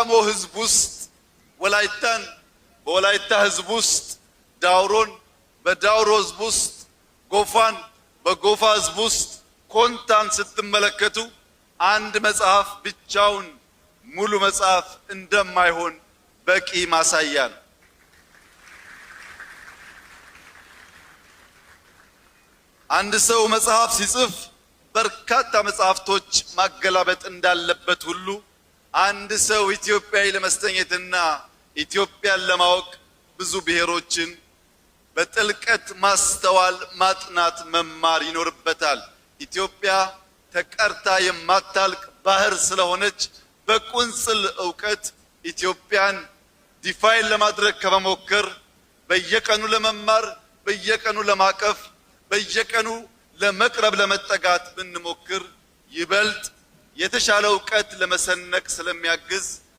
በጋሞ ህዝብ ውስጥ ወላይታን በወላይታ ህዝብ ውስጥ ዳውሮን በዳውሮ ህዝብ ውስጥ ጎፋን በጎፋ ህዝብ ውስጥ ኮንታን ስትመለከቱ አንድ መጽሐፍ ብቻውን ሙሉ መጽሐፍ እንደማይሆን በቂ ማሳያ ነው። አንድ ሰው መጽሐፍ ሲጽፍ በርካታ መጽሐፍቶች ማገላበጥ እንዳለበት ሁሉ አንድ ሰው ኢትዮጵያዊ ለመስተኘትና ኢትዮጵያን ለማወቅ ብዙ ብሔሮችን በጥልቀት ማስተዋል፣ ማጥናት፣ መማር ይኖርበታል። ኢትዮጵያ ተቀርታ የማታልቅ ባህር ስለሆነች በቁንጽል ዕውቀት ኢትዮጵያን ዲፋይን ለማድረግ ከመሞከር በየቀኑ ለመማር፣ በየቀኑ ለማቀፍ፣ በየቀኑ ለመቅረብ፣ ለመጠጋት ብንሞክር ይበልጥ የተሻለ ዕውቀት ለመሰነቅ ስለሚያግዝ